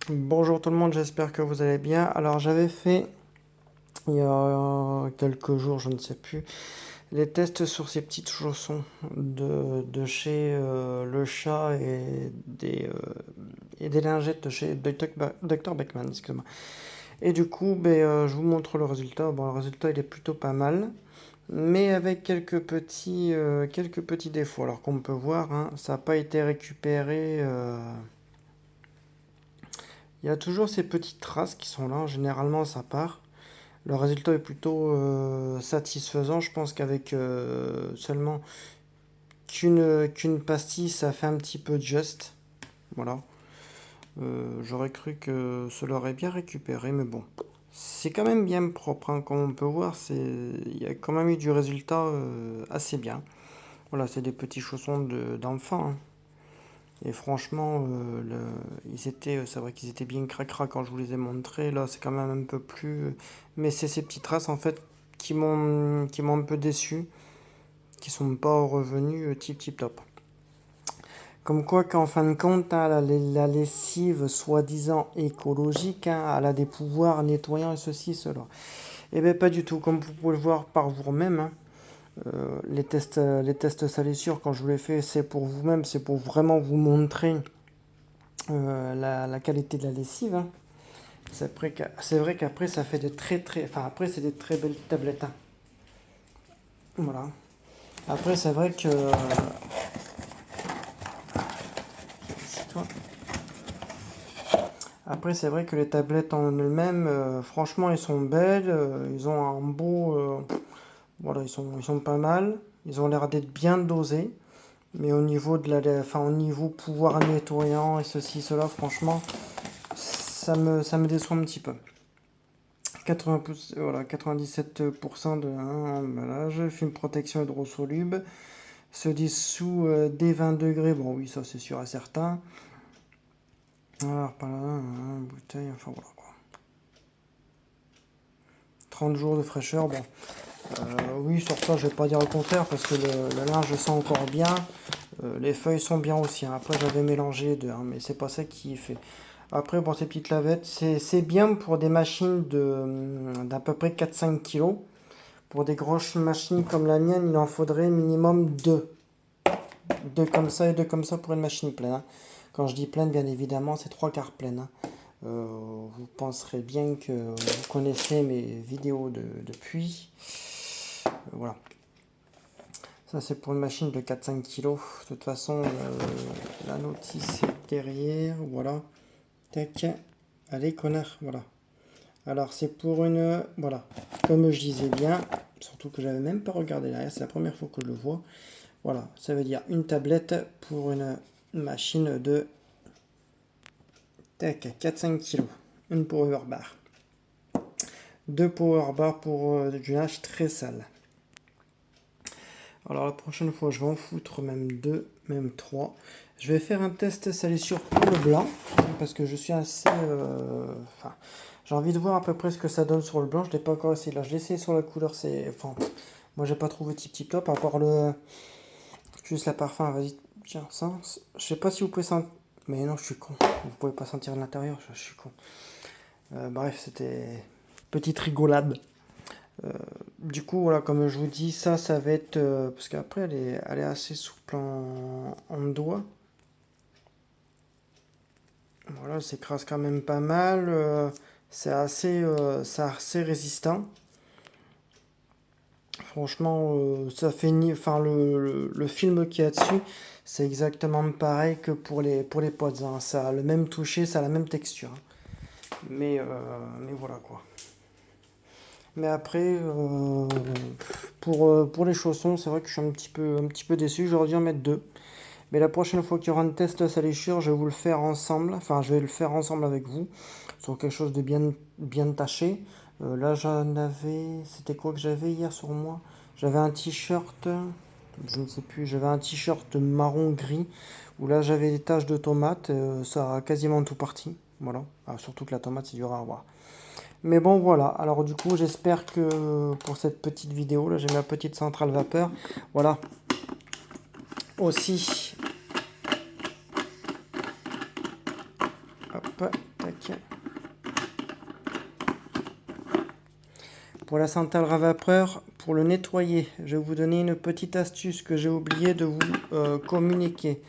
Bonjour tout le monde, j'espère que vous allez bien. Alors j'avais fait il y a quelques jours, je ne sais plus, les tests sur ces petites chaussons de chez Le Chat et des lingettes de chez Dr. Beckman, excuse-moi. Et du coup, je vous montre le résultat. Bon, le résultat il est plutôt pas mal, mais avec quelques petits défauts. Alors qu'on peut voir, hein, ça n'a pas été récupéré. Il y a toujours ces petites traces qui sont là, généralement ça part. Le résultat est plutôt satisfaisant. Je pense qu'avec seulement qu'une pastille, ça fait un petit peu juste. Voilà. J'aurais cru que cela aurait bien récupéré, mais bon. C'est quand même bien propre, hein. Comme on peut voir, il y a quand même eu du résultat assez bien. Voilà, c'est des petits chaussons d'enfants, hein. Et franchement, c'est vrai qu'ils étaient bien cracra quand je vous les ai montrés. Là, c'est quand même un peu plus. Mais c'est ces petites traces en fait qui m'ont un peu déçu, qui sont pas revenus tip top. Comme quoi qu'en fin de compte, hein, la lessive soi-disant écologique, hein, elle a des pouvoirs nettoyants et ceci, cela. Eh bien, pas du tout. Comme vous pouvez le voir par vous-même, hein, les tests salissures, quand je vous les fais, c'est pour vous-même, c'est pour vraiment vous montrer la qualité de la lessive, hein. C'est vrai qu'après, ça fait des très très. Enfin, après, c'est des très belles tablettes, hein. Voilà. Après, c'est vrai que. Toi. Après, c'est vrai que les tablettes en elles-mêmes, franchement, elles sont belles. Ils ont un beau. Voilà, ils sont pas mal. Ils ont l'air d'être bien dosés. Mais au niveau enfin, au niveau pouvoir nettoyant et ceci, cela, franchement, ça me déçoit un petit peu. 97% de emballage, film protection hydrosoluble, se dissout dès 20 degrés, bon oui ça c'est sûr et certain. Alors par là, bouteille, enfin voilà quoi. 30 jours de fraîcheur, bon. Oui sur ça je vais pas dire le contraire parce que le linge sent encore bien. Les feuilles sont bien aussi, hein. Après j'avais mélangé les deux, hein, mais c'est pas ça qui est fait. Après pour ces petites lavettes, c'est bien pour des machines d'à peu près 4-5 kg. Pour des grosses machines comme la mienne, il en faudrait minimum deux. Deux comme ça et deux comme ça pour une machine pleine, hein. Quand je dis pleine, bien évidemment, c'est trois quarts pleine, hein. Vous penserez bien que vous connaissez mes vidéos depuis. Voilà. Ça, c'est pour une machine de 4-5 kg. De toute façon, la notice est derrière. Voilà. Tac. Allez, connard. Voilà. Alors, c'est pour une. Voilà. Comme je disais bien, surtout que j'avais même pas regardé derrière, c'est la première fois que je le vois. Voilà, ça veut dire une tablette pour une machine de 4-5 kg. Une power bar. Deux power bar pour du linge très sale. Alors la prochaine fois, je vais en foutre même deux, même trois. Je vais faire un test salissure pour le blanc, parce que je suis assez... Enfin, j'ai envie de voir à peu près ce que ça donne sur le blanc. Je ne l'ai pas encore essayé. Là, je l'ai essayé sur la couleur. Enfin, moi, j'ai pas trouvé tip top, à part juste la parfum. Vas-y, tiens, ça. Je sais pas si vous pouvez sentir... Mais non, je suis con. Vous pouvez pas sentir l'intérieur, je suis con. Bref, c'était petite rigolade. Du coup, voilà, comme je vous dis, ça va être... parce qu'après, elle est assez souple en doigt. Voilà, elle s'écrase quand même pas mal. C'est assez résistant. Franchement, ça fait enfin le film qu'il y a dessus, c'est exactement pareil que pour les pods, hein. Ça a le même toucher, ça a la même texture, hein. Mais voilà quoi. Mais après, pour les chaussons, c'est vrai que je suis un petit peu déçu. J'aurais dû en mettre deux. Mais la prochaine fois qu'il y aura un test salissure, je vais vous le faire ensemble. Enfin, je vais le faire ensemble avec vous sur quelque chose de bien taché. Là, j'en avais. C'était quoi que j'avais hier sur moi? J'avais un t-shirt. Je ne sais plus. J'avais un t-shirt marron gris où là j'avais des taches de tomates. Ça a quasiment tout parti. Voilà. Ah, surtout que la tomate, c'est dur à avoir. Mais bon, voilà. Alors, du coup, j'espère que pour cette petite vidéo, là, j'ai ma petite centrale vapeur. Voilà. Aussi. Hop, Tac. Pour la centrale à vapeur, pour le nettoyer, je vais vous donner une petite astuce que j'ai oublié de vous communiquer.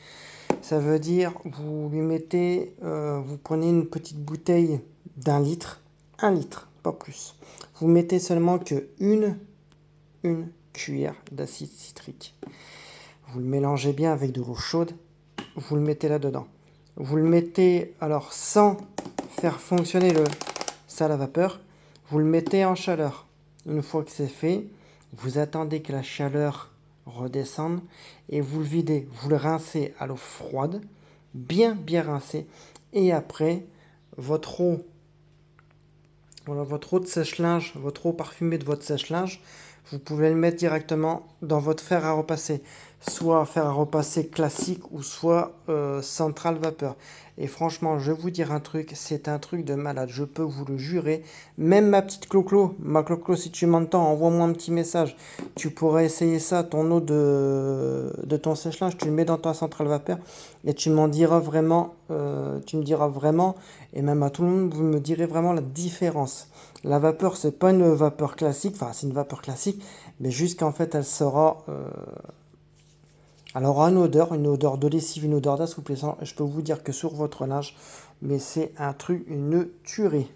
Ça veut dire, vous lui mettez, vous prenez une petite bouteille d'1 litre, 1 litre, pas plus. Vous mettez seulement que une cuillère d'acide citrique. Vous le mélangez bien avec de l'eau chaude, vous le mettez là-dedans. Vous le mettez, alors sans faire fonctionner le salle à vapeur, vous le mettez en chaleur. Une fois que c'est fait, vous attendez que la chaleur redescende et vous le videz. Vous le rincez à l'eau froide, bien rincé. Et après, votre eau, voilà, votre eau de sèche-linge, votre eau parfumée de votre sèche-linge, vous pouvez le mettre directement dans votre fer à repasser. Soit fer à repasser classique ou soit centrale vapeur. Et franchement, je vais vous dire un truc, c'est un truc de malade, je peux vous le jurer. Même ma petite Clo-Clo, ma Clo-Clo, si tu m'entends, envoie-moi un petit message. Tu pourrais essayer ça, ton eau de ton sèche-linge, tu le mets dans ta centrale vapeur et tu m'en diras vraiment, et même à tout le monde, vous me direz vraiment la différence. La vapeur, c'est pas une vapeur classique, enfin c'est une vapeur classique, mais juste qu'en fait elle sera... elle aura une odeur de lessive, une odeur d'assouplissant. Et je peux vous dire que sur votre linge, mais c'est un truc, une tuerie.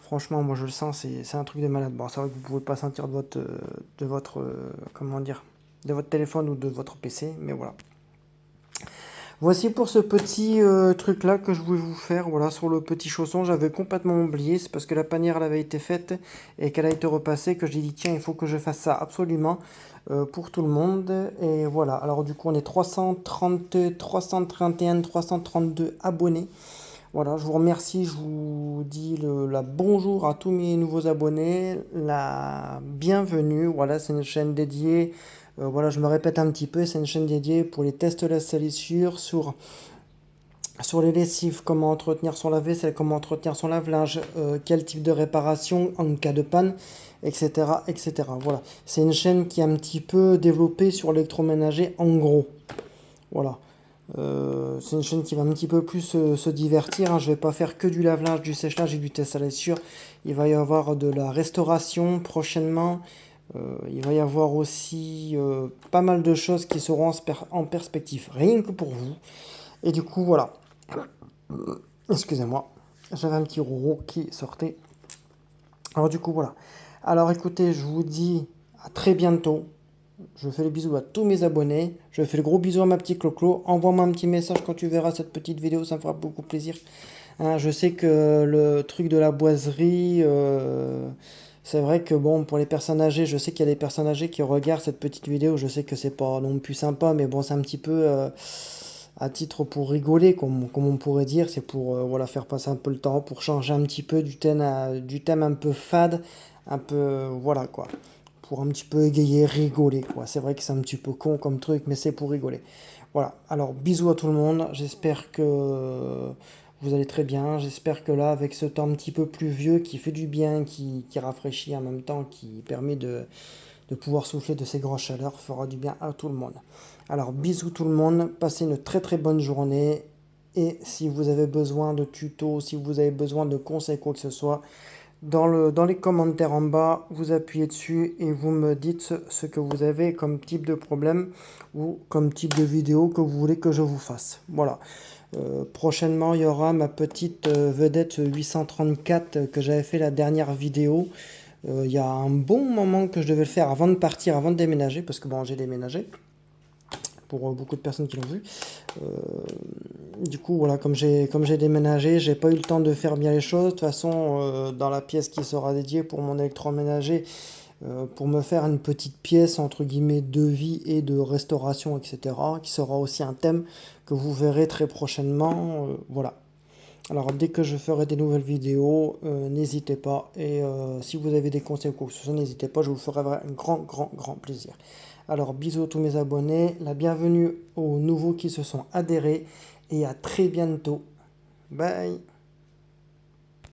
Franchement, moi je le sens, c'est un truc de malade. Bon, c'est vrai que vous ne pouvez pas sentir comment dire, de votre téléphone ou de votre PC, mais voilà. Voici pour ce petit truc là que je voulais vous faire, voilà, sur le petit chausson. J'avais complètement oublié, c'est parce que la panière elle avait été faite et qu'elle a été repassée que j'ai dit tiens, il faut que je fasse ça absolument pour tout le monde. Et voilà, alors du coup on est 330, 331, 332 abonnés. Voilà, je vous remercie, je vous dis la bonjour à tous mes nouveaux abonnés, la bienvenue. Voilà, c'est une chaîne dédiée. Voilà, je me répète un petit peu, c'est une chaîne dédiée pour les tests de la salissure, sur les lessives, comment entretenir son lave-vaisselle, comment entretenir son lave-linge, quel type de réparation en cas de panne, etc. etc. Voilà, c'est une chaîne qui est un petit peu développée sur l'électroménager en gros. Voilà. C'est une chaîne qui va un petit peu plus se divertir. Hein. Je vais pas faire que du lave-linge, du sèche-linge et du test à la lessure. Il va y avoir de la restauration prochainement. Il va y avoir aussi pas mal de choses qui seront en perspective, rien que pour vous. Et du coup, voilà. Excusez-moi, j'avais un petit rouleau qui sortait. Alors du coup, voilà. Alors écoutez, je vous dis à très bientôt. Je fais le bisou à tous mes abonnés. Je fais le gros bisou à ma petite Clo-Clo. Envoie-moi un petit message quand tu verras cette petite vidéo, ça me fera beaucoup plaisir. Hein, je sais que le truc de la boiserie, c'est vrai que bon, pour les personnes âgées, je sais qu'il y a des personnes âgées qui regardent cette petite vidéo. Je sais que c'est pas non plus sympa, mais bon, c'est un petit peu à titre pour rigoler, comme on pourrait dire. C'est pour voilà, faire passer un peu le temps, pour changer un petit peu du thème un peu fade, un peu voilà quoi. Pour un petit peu égayer, rigoler, quoi. C'est vrai que c'est un petit peu con comme truc, mais c'est pour rigoler. Voilà, alors bisous à tout le monde, j'espère que vous allez très bien, j'espère que là, avec ce temps un petit peu pluvieux, qui fait du bien, qui rafraîchit en même temps, qui permet de pouvoir souffler de ces grosses chaleurs, fera du bien à tout le monde. Alors bisous tout le monde, passez une très très bonne journée, et si vous avez besoin de tutos, si vous avez besoin de conseils, quoi que ce soit, dans les commentaires en bas, vous appuyez dessus et vous me dites ce que vous avez comme type de problème ou comme type de vidéo que vous voulez que je vous fasse. Voilà. Prochainement, il y aura ma petite vedette 834 que j'avais fait la dernière vidéo. Il y a un bon moment que je devais le faire avant de partir, avant de déménager, parce que bon, j'ai déménagé. Pour beaucoup de personnes qui l'ont vu. Du coup, voilà, comme j'ai déménagé, j'ai pas eu le temps de faire bien les choses. De toute façon, dans la pièce qui sera dédiée pour mon électroménager, pour me faire une petite pièce, entre guillemets, de vie et de restauration, etc., qui sera aussi un thème que vous verrez très prochainement. Voilà. Alors, dès que je ferai des nouvelles vidéos, n'hésitez pas. Et si vous avez des conseils ou quoi que ce soit, n'hésitez pas, je vous ferai un grand plaisir. Alors, bisous à tous mes abonnés, la bienvenue aux nouveaux qui se sont adhérés, et à très bientôt. Bye!